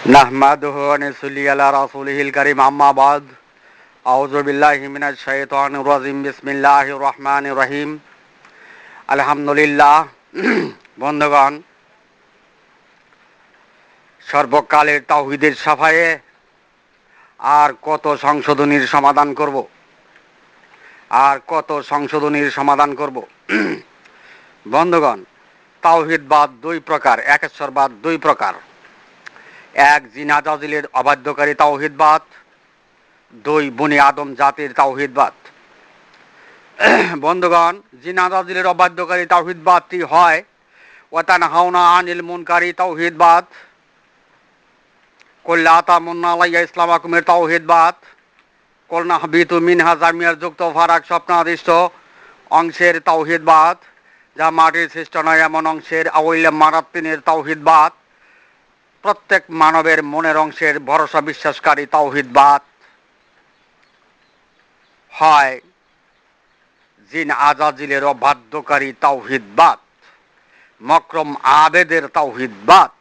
নাহমাদুহু ওয়া নুসাল্লি আলা রাসূলিহিল কারীম আম্মা বাদ আউযু বিল্লাহি মিনাশ শাইতানির রাজিম বিসমিল্লাহির রহমানির রহিম আলহামদুলিল্লাহ। বন্ধুগণ, সর্বকালের তাওহীদের সাফায়ে আর কত সংশোধনীর সমাধান করব। বন্ধুগণ, তাওহীদবাদ দুই প্রকার, একেশ্বরবাদ দুই প্রকার। এক, জিনা জাজিলের অবাধ্যকারী তাওহীদবাদ। দুই, বনি আদম জাতির তাওহীদবাদ। বন্ধুগণ, জিনা জাজিলের অবাধ্যকারী তাওহীদবাদটি হয় ওয়া তানহাউনা আনিল মুনকারি তাওহীদবাদ, কুল লা তামুন্না আলাইয়া ইসলামাকুমের তাওহীদবাদ, কুল নাহবিতু মিনহা জামিয়ার যুক্ত ফারাক স্বপ্নাদিষ্ট অংশের তাওহীদবাদ, যা মাটির সৃষ্ট নয় এমন অংশের আউইলে মারাত্তিনের তাওহীদবাদ, প্রত্যেক মানবের মনের অংশের ভরসা বিশ্বাসকারী তাওহীদবাদ হয় জিন আজাজিলের অবাধ্যকারী তাওহীদবাদ, মকরম আবেদের তাওহীদবাদ।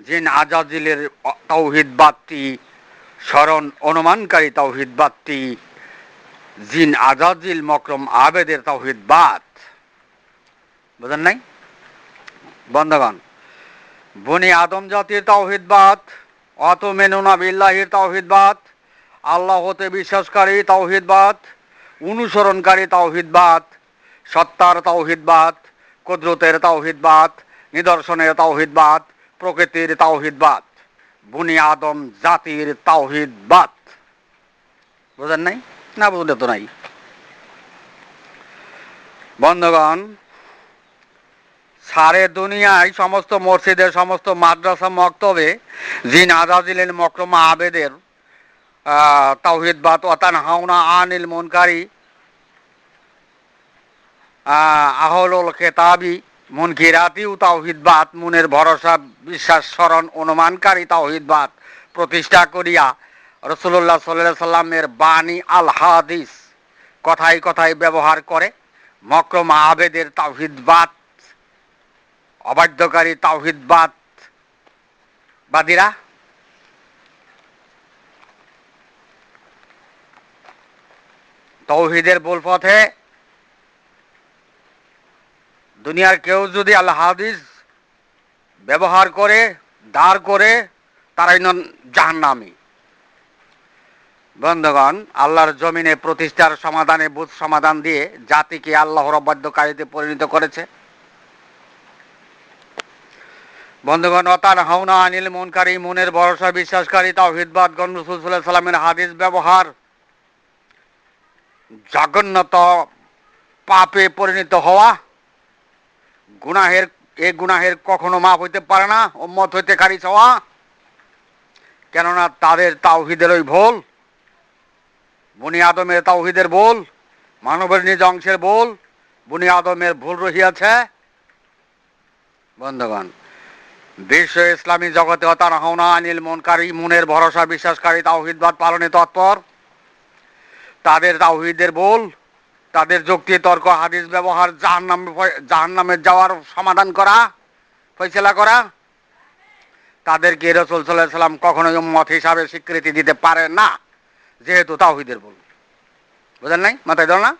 জিন আজাজিলের তাওহীদবাদটি স্মরণ অনুমানকারী তাওহীদবাদটি জিন আজাজিল মকরম আবেদের তাওহীদবাদ। বুঝেন নাই? বন্ধুগণ, বনি আদম জাতির তাওহীদবাদ, অতুমিনুনা বিল্লাহির তাওহীদবাদ, আল্লাহ হতে বিশ্বাসকারী তাওহীদবাদ, অনুসরণকারী তাওহীদবাদ, সত্তার তাওহীদবাদ, কুদরতের তাওহীদবাদ, নিদর্শনের তাওহীদবাদ, প্রকৃতির তাওহীদবাদ, বনি আদম জাতির তাওহীদবাদ। বুঝেন নাই? না বুঝলে তো নাই। বন্ধুগণ, সারে দুনিয়ায় সমস্ত মসজিদের, সমস্ত মাদ্রাসা, মক্তবে জিন আজাজিলের মকরমা আবেদের তাওহীদবাদ, ওয়া তানহাউনা আনিল মুনকারি আহলুল কিতাবি মুনকিরাতিউ তাওহীদবাদ, মনের ভরসা বিশ্বাস স্মরণ অনুমানকারী তাওহীদবাদ প্রতিষ্ঠা করিয়া রাসূলুল্লাহ সাল্লাল্লাহু আলাইহি সাল্লামের বাণী আল হাদিস কথায় কথায় ব্যবহার করে মকরমা আবেদের তাওহীদবাদ, অবাধ্যকারী তাওহীদবাদ বাদীরা তাওহীদের ভুল পথে দুনিয়ার কেউ যদি আল হাদিস ব্যবহার করে দাঁড় করে, তারাই নন জাহান্নামী। বন্ধুগণ, আল্লাহর জমিনে প্রতিষ্ঠার সমাধানে বুঝ সমাধান দিয়ে জাতিকে আল্লাহর অবাধ্যকারীতে পরিণত করেছে। বন্ধুগণ, ওয়া তানহাউনা আনিল মুনকারি, মনের ভরসা বিশ্বাসকারী তাওহীদবাদ, রাসূল সাল্লাল্লাহু আলাইহি সাল্লামের হাদিস ব্যবহার জঘন্যত পাপে পরিণত হওয়া, গুনাহের কখনো মাফ হইতে পারে না, উম্মত হইতে খারিজ হওয়া। কেননা তাদের তাওহীদের ওই ভুল, বনি আদমের তাওহীদের ভুল, মানবের নিজ অংশের ভুল, বনি আদমের ভুল রহিয়াছে। বন্ধুগণ, বিশ্ব ইসলামী জগতে ওয়া তানহাউনা আনিল মুনকারি, মনের ভরসা বিশ্বাসকারী তাওহীদবাদ পালনে তৎপর। তাদের তাওহীদের ভুল, তাদের যুক্তি তর্ক হাদিস ব্যবহার জাহান্নামে যাওয়ার সমাধান করা, ফয়সালা করা, তাদেরকে রাসূল সাল্লাল্লাহু আলাইহি সাল্লাম কখনোই উম্মত হিসাবে স্বীকৃতি দিতে পারে না, যেহেতু তাওহীদের ভুল। বুঝেন নাই? মাথায় ধর না?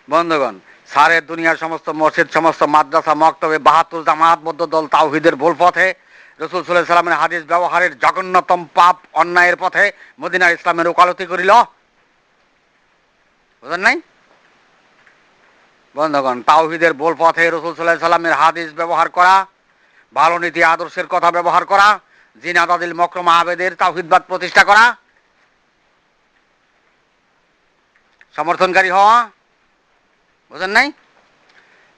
বন্ধুগণ, সারে দুনিয়ার সমস্ত মসজিদ, সমস্ত মাদ্রাসা, মক্তবে ৭২ জামাতবদ্ধ দল তাওহীদের ভুল পথে, রাসূল সাল্লাল্লাহু আলাইহি সাল্লামের হাদিস ব্যবহারের জঘন্যতম পাপ অন্যায়ের পথে মদিনার ইসলামের ওকালতি করিল। বুঝেন নাই? বন্ধুগণ, তাওহীদের ভুল পথে রাসূল সাল্লাল্লাহু আলাইহি সাল্লামের হাদিস ব্যবহার করা, ভালো নীতি আদর্শের কথা ব্যবহার করা, জিন আজাজিল মকরমা আবেদের তাওহীদবাদ প্রতিষ্ঠা করা, সমর্থনকারী হওয়া। বুঝেন নাই?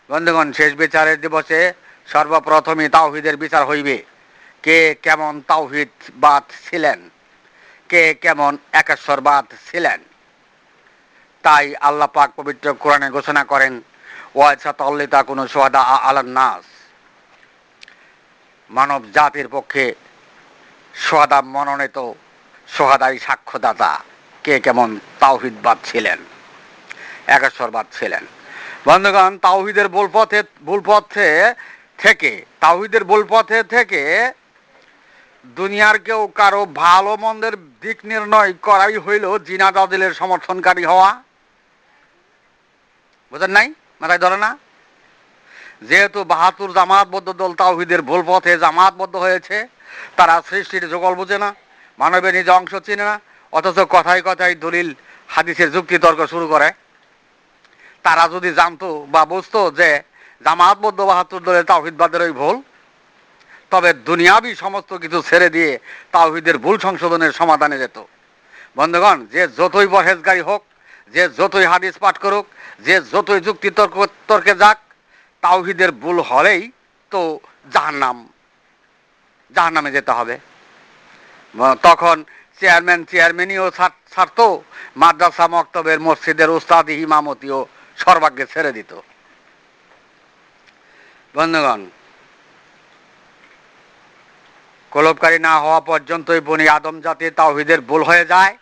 বন্ধুগণ, শেষ বিচারের দিবসে সর্বপ্রথমই তাওহীদের বিচার হইবে। কে কেমন তাওহীদবাদ ছিলেন, কে কেমন একেশ্বরবাদ ছিলেন। তাই আল্লাহ পাক পবিত্র কোরআনে ঘোষণা করেন, ওয়া সাতাল্লিতাকুনু শুহাদা আলান নাস, মানব জাতির পক্ষে শুহাদা মনোনীত শুহাদাই সাক্ষ্যদাতা কে কেমন তাওহীদবাদ ছিলেন, একেশ্বরবাদ ছিলেন। বন্ধুগণ, তাওহীদের ভুল পথে থেকে, তাওহীদের ভুল পথে থেকে দুনিয়ার কেউ কারো ভালো মন্দের দিক নির্ণয় করাই হইল জিনা দাদিলের সমর্থনকারী হওয়া। বুঝেন নাই? মাথায় ধরে না? যেহেতু ৭২ জামাতবদ্ধ দল তাওহীদের ভুল পথে জামাতবদ্ধ হয়েছে, তারা সৃষ্টির যুগল বুঝে না, মানবের নিজ অংশ চিনে না, অথচ কথায় কথায় দলিল হাদিসের যুক্তি তর্ক শুরু করে। তারা যদি জানতো বা বুঝতো যে জামাতবদ্ধ ৭২ দলের তাওহীদবাদের ওই ভুল, তবে দুনিয়াবি সমস্ত কিছু ছেড়ে দিয়ে তাওহীদের ভুল সংশোধনের সমাধানে যেত। বন্ধুগণ, যে যতই পরহেজগারী হোক, যে যতই হাদিস পাঠ করুক, যে যতই যুক্তি তর্কে যাক, তাওহীদের ভুল হলেই তো জাহান্নামে যেতে হবে। তখন চেয়ারম্যানইও ছাড়তো, মাদ্রাসা মক্তবের মসজিদের উস্তাদি ইমামতিও সর্বাগ্যে ছেড়ে দিত। বন্ধুগণ, কলবকারী না হওয়া পর্যন্তই বনি আদম জাতি তাওহীদের ভুল হয়ে যায়।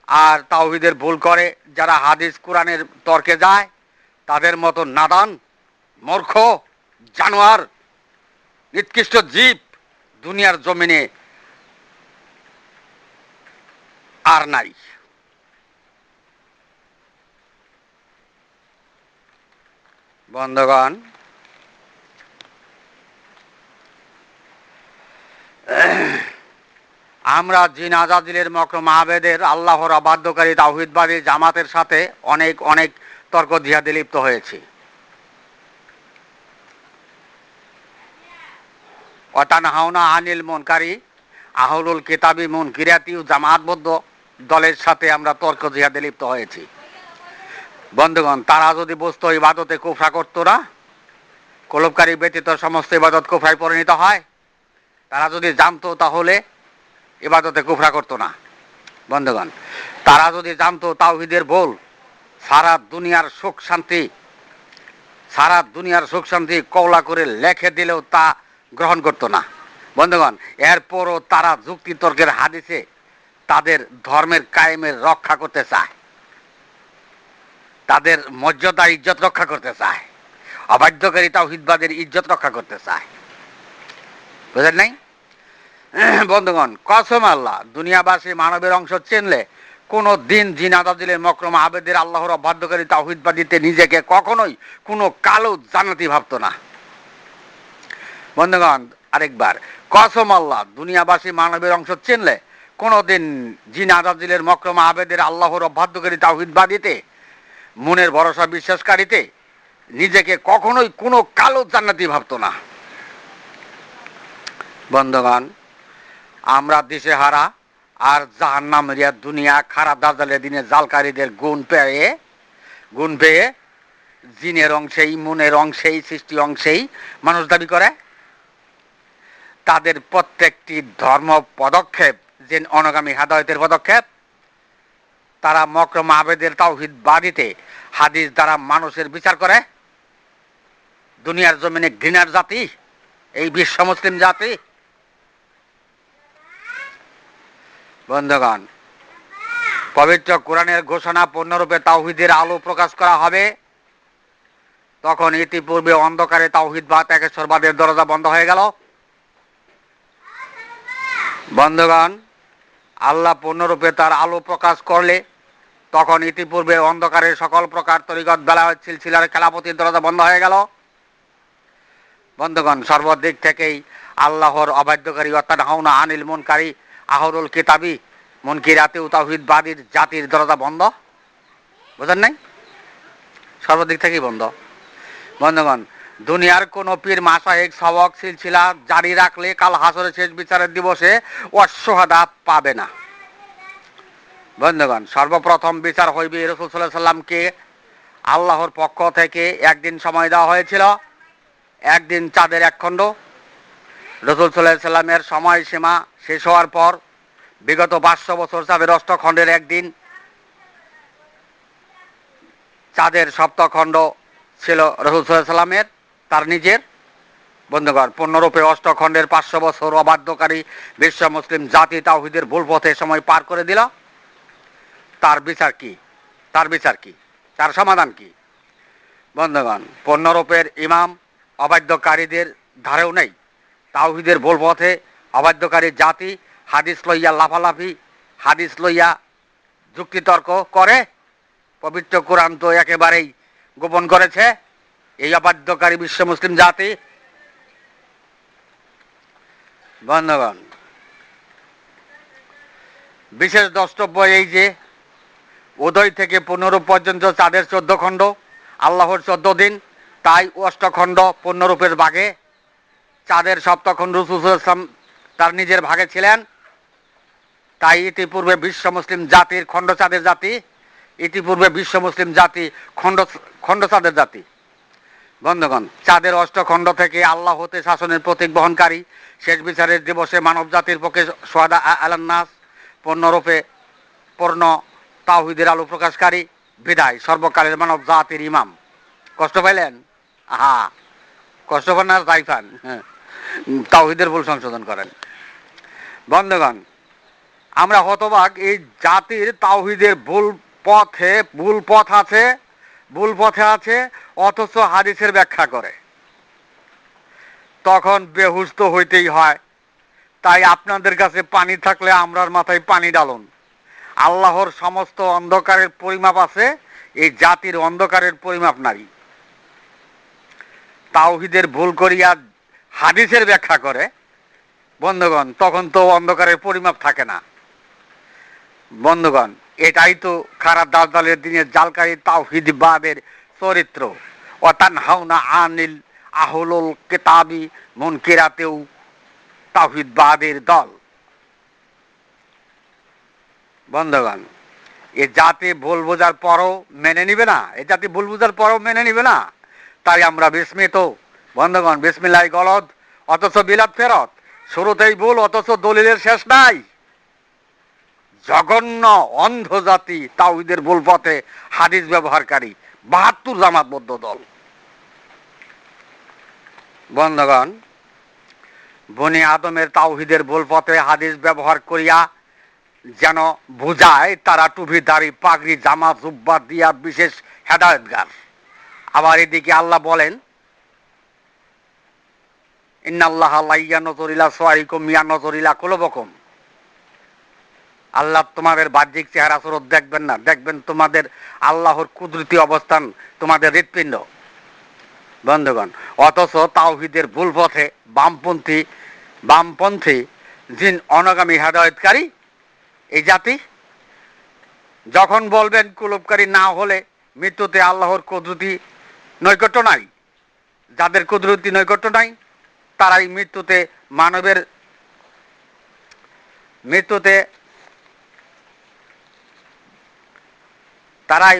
আর তাওহীদের ভুল করে যারা হাদিস কোরআনের তর্কে যায়, তাদের মতো নাদান, মূর্খ, জানোয়ার, নিকৃষ্ট জীব দুনিয়ার জমিনে আর নাই। বন্ধুগণ, আমরা জিনা জাজিলের মকরম আবেদের আল্লাহর অবাধ্যকারী তাওহীদবাদী জামাতের সাথে অনেক অনেক তর্ক জিহাদে লিপ্ত হয়েছি। ওয়াতানহাউনা আনিল মুনকারি আহলুল কিতাবি মুনকিরাতি জামাতবদ্ধ দলের সাথে আমরা তর্ক জিহাদে লিপ্ত হয়েছি। বন্ধুগণ, তারা যদি বুঝতো ইবাদতে কুফরা করতো না, কলবকারী ব্যতীত সমস্ত ইবাদত কুফরায় পরিণত হয়, তারা যদি জানতো তাহলে ইবাদতে কুফরা করতো না। বন্ধুগণ, তারা যদি জানতো তাওহীদের ভুল, সারা দুনিয়ার সুখ শান্তি কওলা করে লেখে দিলেও তা গ্রহণ করতো না। বন্ধুগণ, এরপরও তারা যুক্তি তর্কের হাদিসে তাদের ধর্মের কায়েমের রক্ষা করতে চায়, তাদের মর্যাদা ইজ্জত রক্ষা করতে চায়, অবাধ্যকারী তাওহীদবাদের ইজ্জত রক্ষা করতে চায়। বুঝলেন নাই? বন্ধুগণ, কসম আল্লাহ, দুনিয়াবাসী মানবের অংশ চিনলে কোনো দিন জিনা দাজিলের মকরম আবেদের আল্লাহর অবাধ্যকারী তাওহীদবাদীতে নিজেকে কখনোই কোনো কালো জান্নাতি ভাবতো না। বন্ধুগণ, আরেকবার কসম আল্লাহ, দুনিয়াবাসী মানবের অংশ চিনলে কোনো দিন জিনা দাজিলের মকরম আবেদের আল্লাহর অবাধ্যকারী তাওহীদবাদীতে, মনের ভরসা বিশ্বাসকারীতে নিজেকে কখনোই কোনো কালো জান্নাতি ভাবতো না। বন্ধুগণ, আমরা দিশেহারা আর জাহান্নামের দুনিয়া খারাপ দাজালের দিনে জালকারীদের গুণ পেয়ে জিনের অংশেই, মনের অংশেই, সৃষ্টি অংশেই মানুষ দাবি করে। তাদের প্রত্যেকটি ধর্ম পদক্ষেপ যে অনগামী হেদায়েতের পদক্ষেপ। তারা মকরম আবেদের তাওহীদবাদীতে হাদিস দ্বারা মানুষের বিচার করে। দুনিয়ার জমিনে ঘৃণার জাতি এই বিশ্ব মুসলিম জাতি। বন্ধুগণ, পবিত্র কোরআনের ঘোষণা পূর্ণরূপে তাওহীদের আলো প্রকাশ করা হবে, তখন ইতিপূর্বে অন্ধকারে তাওহীদবাদ একেশ্বরবাদের দরজা বন্ধ হয়ে গেল। বন্ধুগণ, আল্লাহ পূর্ণরূপে তার আলো প্রকাশ করলে তখন ইতিপূর্বে অন্ধকারের সকল প্রকার তরিকত বেলায়েত সিলসিলার খেলাফতির দরজা বন্ধ হয়ে গেল। বন্ধুগণ, সর্বদিক থেকেই আল্লাহর অবাধ্যকারী ওয়াতানহাউনা আনিল মুনকারি আহলুল কিতাবি মুনকিরাতি তাওহীদবাদীর জাতির দরজা বন্ধ। বুঝেন নাই? সর্বদিক থেকেই বন্ধ। বন্ধুগণ, দুনিয়ার কোন পীর মাশায়েখ সবক সিলসিলা জারি রাখলে কাল হাসরের শেষ বিচারের দিবসে অশ্বহাদা পাবে না। বন্ধুগণ, সর্বপ্রথম বিচার হইবে রাসূল সাল্লাল্লাহু আলাইহি সাল্লামকে আল্লাহর পক্ষ থেকে একদিন সময় দেওয়া হয়েছিল, একদিন চাঁদের এক খণ্ড। রাসূল সাল্লাল্লাহু আলাইহি সাল্লামের সময়সীমা শেষ হওয়ার পর বিগত 500 বছর চাঁদের অষ্টখণ্ডের একদিন, চাঁদের সপ্তখণ্ড ছিল রাসূল সাল্লাল্লাহু আলাইহি সাল্লামের তার নিজের। বন্ধুগণ, পূর্ণরূপে অষ্টখণ্ডের 500 বছর অবাধ্যকারী বিশ্ব মুসলিম জাতি তাওহীদের ভুল পথে সময় পার করে দিল। তার বিচার কি? তার সমাধান কি? বন্ধুগণ, পূর্ণরূপের ইমাম অবাধ্যকারীদের ধারেও নেই। তাওহীদের ভুল পথে অবাধ্যকারী জাতি হাদিস লইয়া লাফালাফি, হাদিস লইয়া যুক্তিতর্ক করে। পবিত্র কোরআন তো একেবারেই গোপন করেছে এই অবাধ্যকারী বিশ্ব মুসলিম জাতি। বন্ধুগণ, বিশেষ দ্রষ্টব্য এই যে উদয় থেকে পূর্ণরূপ পর্যন্ত চাঁদের 14 খণ্ড, আল্লাহর 14 দিন, তাই অষ্টখণ্ড পূর্ণরূপের ভাগে। চাঁদের সপ্তখণ্ড রাসূল ইসলাম তার নিজের ভাগে ছিলেন, তাই ইতিপূর্বে বিশ্ব মুসলিম জাতির খণ্ড চাঁদের জাতি, ইতিপূর্বে বিশ্ব মুসলিম জাতি খণ্ড চাঁদের জাতি। বন্ধুগণ, চাঁদের অষ্টখণ্ড থেকে আল্লাহ হতে শাসনের প্রতীক বহনকারী, শেষ বিচারের দিবসে মানব জাতির পক্ষে সোহাদা আলান্নাস পূর্ণরূপে পূর্ণ তাওহীদের আলো প্রকাশকারী, বিদায় সর্বকালের মানব জাতির ইমাম। কষ্ট পাইলেন? আহা, কষ্ট পান না তাই পান, তাওহীদের ভুল সংশোধন করেন। বন্ধুগণ, আমরা হতবাক এই জাতির তাওহীদের ভুল পথে আছে, অথচ হাদিসের ব্যাখ্যা করে। তখন বেহুশ তো হইতেই হয়। তাই আপনাদের কাছে পানি থাকলে আমরার মাথায় পানি ডালুন। আল্লাহর সমস্ত অন্ধকারের পরিমাপ আছে, এই জাতির অন্ধকারের পরিমাপ নাই। তাওহীদের ভুল করিয়া হাদিসের ব্যাখ্যা করে, বন্ধুগণ, তখন তো অন্ধকারের পরিমাপ থাকে না। বন্ধুগণ, এটাই তো খারাপ দাজ্জালের দিনের জালকারী তাওহীদবাদের চরিত্র। ওয়াতানহাউনা আনিল আহলুল কিতাবি মুনকিরাতেও তাওহীদবাদের দল। বন্ধুগণ, এ জাতি ভুল বোঝার পরও মেনে নিবে না, তাই আমরা বিস্মিত। বন্ধুগণ, বিসমিল্লাহ গলদ অথচ বিলাত ফেরত, শুরুতেই ভুল অথচ দলিলের শেষ নাই। জঘন্য অন্ধ জাতি তাওহীদের ভুল পথে হাদিস ব্যবহারকারী 72 জামাতবদ্ধ দল। বন্ধুগণ, বনি আদমের তাওহীদের ভুল পথে হাদিস ব্যবহার করিয়া যেন বুঝায় তারা টুপি দাড়ি পাগড়ি জামা জুব্বা দিয়া বিশেষ হেদায়েতগার। আবার এদিকে আল্লাহ বলেন, ইন্নাল্লাহা লা ইয়ানজুরু ইলা সুওয়ারিকুম ইয়ানজুরু ইলা কুলুবিকুম। আল্লাহ তোমাদের বাহ্যিক চেহারা সুরত দেখবেন না, দেখবেন তোমাদের আল্লাহর কুদরতি অবস্থান, তোমাদের হৃৎপিণ্ড। বন্ধুগণ, অথচ তাওহীদের ভুল পথে বামপন্থী জিন অনাগামী হেদায়েতকারী এই জাতি যখন বলবেন কুলুপকারী না হলে মৃত্যুতে আল্লাহর কুদরতি নৈকট্য নাই, যাদের কুদরতি নৈকট্য নাই তারাই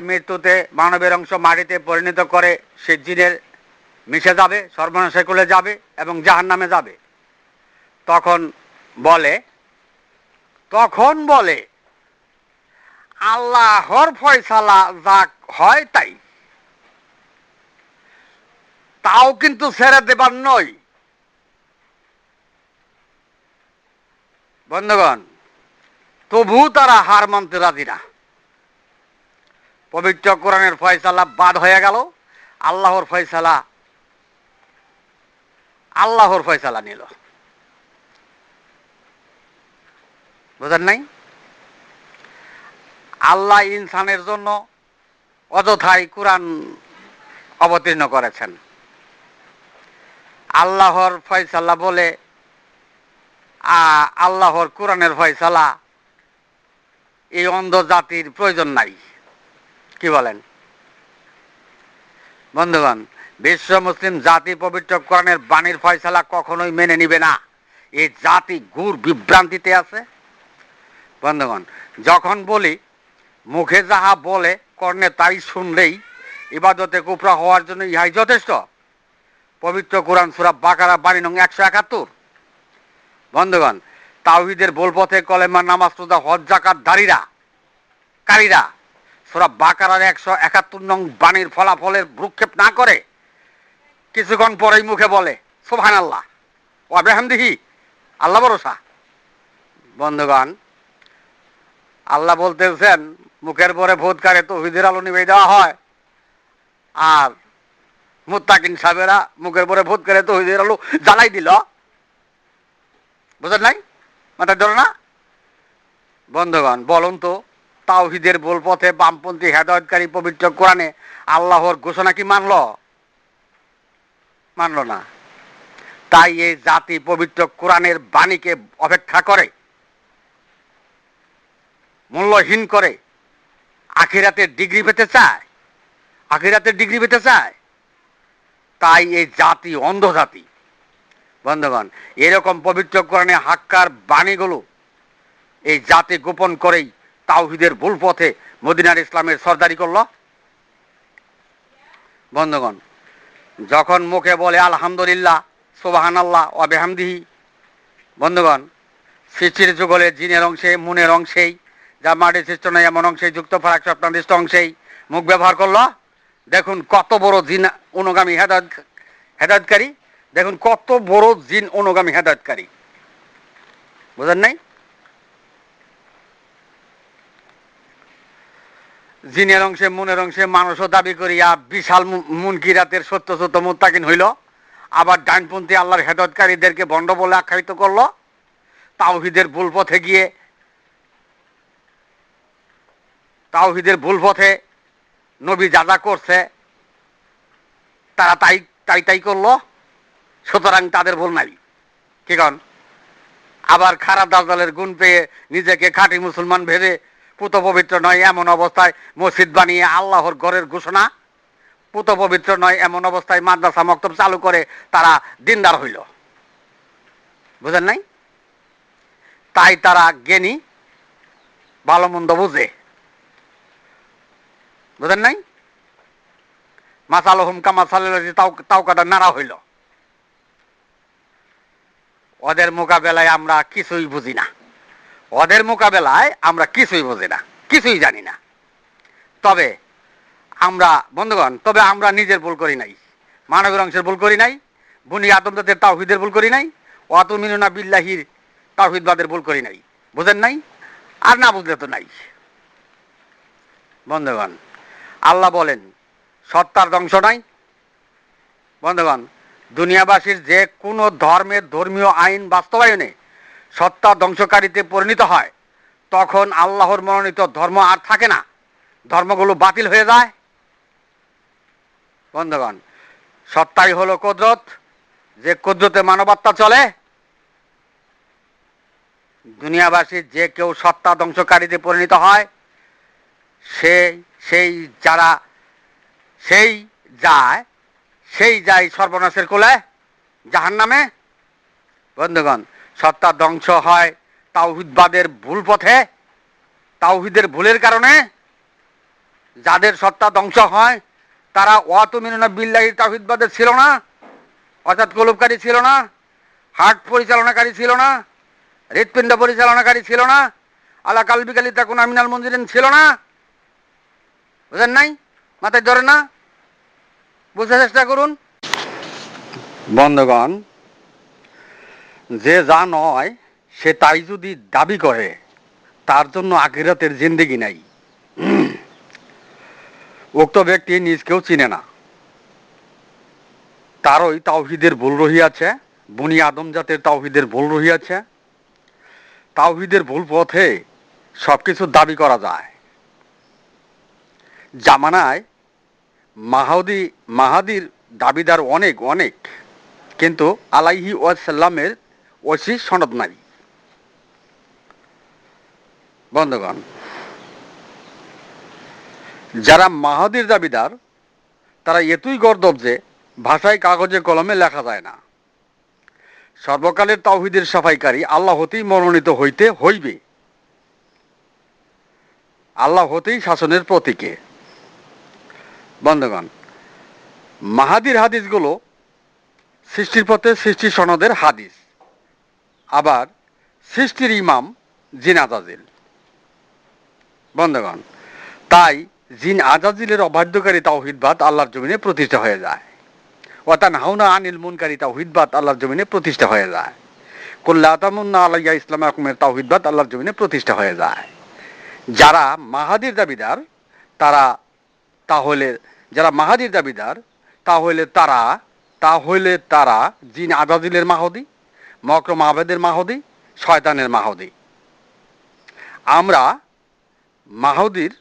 মৃত্যুতে মানবের অংশ মাটিতে পরিণত করে সে জিনের মিশে যাবে, সর্বনাশে চলে যাবে এবং জাহান্নামে যাবে। তখন বলে আল্লাহর ফয়সালা যা হয় তাই, তাও কিন্তু ছেড়ে দেবার নয়। বন্ধুগণ, তবু তারা হার মানতে রাজি না। পবিত্র কোরআনের ফয়সালা বাদ হয়ে গেল, আল্লাহর ফয়সালা নিল। বুঝেন নাই? আল্লাহ ইনসানের জন্য অযথাই কোরআন অবতীর্ণ করেছেন। আল্লাহর ফয়সালা বলে আল্লাহর কোরআনের ফয়সালা এই অন্ধ জাতির প্রয়োজন নাই। কি বলেন? বন্ধুগণ, বিশ্ব মুসলিম জাতি পবিত্র কোরআনের বাণীর ফয়সালা কখনোই মেনে নিবে না। এই জাতি ঘোর বিভ্রান্তিতে আছে। বন্ধুগণ, যখন বলি মুখে যাহা বলে কর্ণে তাই শুনলেই ইবাদতে কুফরা হওয়ার জন্য ইহাই যথেষ্ট। পবিত্র কোরআন সূরা বাকারা বাণী নং 171। বন্ধুগণ, তাওহীদের ভুল পথে কলেমা নামাজ রোজা হজ যাকাত কারীরা সূরা বাকারার 171 নং বাণীর ফলাফলের ভ্রুক্ষেপ না করে কিছুক্ষণ পরেই মুখে বলে সুবহানাল্লাহ ওয়া বিহামদিহি, আল্লাহ ভরসা। বন্ধুগণ, আল্লাহ বলতেছেন মুখের পরে ভোট কারে তাওহীদের আলো নিভিয়ে দেওয়া হয়, আর মুত্তাকিন সাহেবেরা মুখের পরে ভূত করে তৌহিদের আলো জ্বালাই দিল। বুঝেন নাই? মাথায় ধরো না? বন্ধুগণ, বলুন তো, তাওহীদের ভুল পথে বামপন্থী হেদায়েতকারী পবিত্র কোরআনে আল্লাহর ঘোষণা কি মানল? মানল না। তাই এই জাতি পবিত্র কোরআনের বাণীকে অপেক্ষা করে, মূল্যহীন করে আখিরাতের ডিগ্রি পেতে চায়, আখিরাতের ডিগ্রি পেতে চায়। তাই এই জাতি অন্ধ জাতি। বন্ধুগণ, এরকম পবিত্র কোরআনে হাক্কার বাণীগুলো এই জাতি গোপন করেই তাওহীদের ভুল পথে মদিনার ইসলামের সরদারি করল। বন্ধুগণ, যখন মুখে বলে আলহামদুলিল্লাহ, সুবহানাল্লাহ ওয়া বিহামদিহি, বন্ধুগণ, সৃষ্টির যুগলে জিনের অংশে, মুনের অংশেই, যা মাটির সৃষ্ট নয় এমন অংশেই যুক্ত ফারাক স্বপ্নাদিষ্ট অংশেই মুখ ব্যবহার করলো। দেখুন কত বড় জিন অনুগামী হেদায়েতকারী, দেখুন কত বড় জিন অনুগামী হেদায়েতকারী। বুঝেন নাই? জিনের অংশে, মুনের অংশে মানুষও দাবি করিয়া বিশাল মুনকিরাতের সত্য সত্য মুত্তাকিন হইল, আবার ডাইনপন্থী আল্লাহর হেদায়েতকারীদেরকে ভণ্ড বলে আখ্যায়িত করলো। তাওহীদের ভুল পথে গিয়ে, তাওহীদের ভুল পথে নবী যা যা করছে তারা তাই করলো, সুতরাং তাদের ভুল নাই। কি কন? আবার খারাপ দাজ্জালের গুণ পেয়ে নিজেকে খাঁটি মুসলমান ভেবে পুত পবিত্র নয় এমন অবস্থায় মসজিদ বানিয়ে আল্লাহর ঘরের ঘোষণা, পুত পবিত্র নয় এমন অবস্থায় মাদ্রাসা মক্তব চালু করে তারা দিনদার হইল। বুঝেন নাই? তাই তারা জ্ঞানী, ভালো মন্দ বুঝে। বুঝেন নাই? মাসালহুম কামাসালিল্লাযী তাওকাদা নারা হইল। ওদের মোকাবেলায় আমরা কিছুই বুঝি না, ওদের মোকাবেলায় আমরা কিছুই বুঝি না, কিছুই জানি না। তবে আমরা, বন্ধুগণ, তবে আমরা নিজের ভুল করি নাই, মানবের অংশের ভুল করি নাই, বনি আদম জাতের তাওহীদের ভুল করি নাই, ওয়াতুমিনুনা বিল্লাহির তাওহীদবাদের ভুল করি নাই। বুঝেন নাই? আর না বুঝলে তো নাই। বন্ধুগণ, আল্লাহ বলেন সত্তার ধ্বংস নাই। বন্ধুগণ, দুনিয়াবাসীর যে কোনো ধর্মের ধর্মীয় আইন বাস্তবায়নে সত্তা ধ্বংসকারীতে পরিণত হয়, তখন আল্লাহর মনোনীত ধর্ম আর থাকে না, ধর্মগুলো বাতিল হয়ে যায়। বন্ধুগণ, সত্তাই হলো কুদরত, যে কুদরতে মানবাত্মা চলে। দুনিয়াবাসীর যে কেউ সত্তা ধ্বংসকারীতে পরিণত হয়, সেই যায় সর্বনাশের কোলে, জাহান্নামে। বন্ধুগণ, সত্তা ধ্বংস হয় তাওহীদবাদের ভুল পথে, তাওহীদের ভুলের কারণে। যাদের সত্তা ধ্বংস হয় তারা ওয়াতুমিনুনা বিল্লাহি তাওহীদবাদের ছিল না, অর্থাৎ কলুবকারী ছিল না, হার্ট পরিচালনাকারী ছিল না, হৃৎপিণ্ড পরিচালনাকারী ছিল না, আলা কালবিকালি তাকুন আমিনাল মুনজিরিন ছিল না। বুঝেন নাই? মাথায় ধরে না? বুঝতে চেষ্টা করুন। বন্ধুগণ, যে যা নয় সে তাই যদি দাবি করে, তার জন্য আখিরাতের জিন্দেগি নাই। উক্ত ব্যক্তি নিজকেও চিনে না, তারই তাওহীদের ভুল রহিয়াছে, বনি আদম জাতের তাওহীদের ভুল রহিয়াছে। তাওহীদের ভুল পথে সবকিছু দাবি করা যায়। জামানায় মাহাদির দাবিদার অনেক অনেক, কিন্তু আলাইহি ওয়াসাল্লামের ওসি সনদ নাই। বন্ধুগণ, যারা মাহাদির দাবিদার তারা এতই গর্দভ যে ভাষায় কাগজে কলমে লেখা যায় না। সর্বকালের তাওহীদের সাফাইকারী আল্লাহ হতেই মনোনীত হইতে হইবে, আল্লাহ হতেই শাসনের প্রতীকে। বন্ধুগণ, মাহাদির হাদিসগুলো সৃষ্টির পথে সৃষ্টি সনদের হাদিস, আবার সৃষ্টির ইমাম জিন আজাজিল। বন্ধুগণ, তাই জিন আজাজিলের অবাধ্যকারী তাওহীদবাদ আল্লাহর জমিনে প্রতিষ্ঠা হয়ে যায়। ওয়াতানহাউনা আনিল মুনকারি তাওহীদবাদ আল্লাহর জমিনে প্রতিষ্ঠা হয়ে যায়। কুল্লা তামুন্না আলাইয়া ইসলামাকুমের তাওহীদবাদ আল্লাহর জমিনে প্রতিষ্ঠা হয়ে যায়। যারা মাহাদির দাবিদার তারা, তাহলে যারা মাহাদির দাবিদার তাহলে তারা জিন আজাজিলের মাহদি, মকরম আবেদের মাহদি, শয়তানের মাহদি। আমরা মাহদির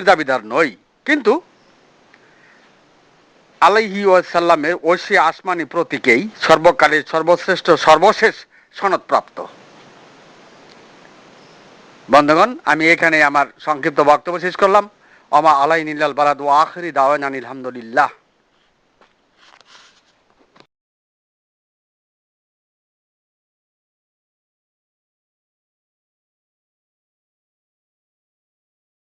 দাবিদার নই, কিন্তু আলাইহি ওয়াসাল্লামের ঐশী আসমানি প্রতীকেই সর্বকালের সর্বশেষ সনদপ্রাপ্ত। বন্ধুগণ, আমি এখানে আমার সংক্ষিপ্ত বক্তব্য শেষ করলাম। ওমা আলাইনিল বালাদ ওয়া আখিরি দাওয়ানা আলহামদুলিল্লাহ।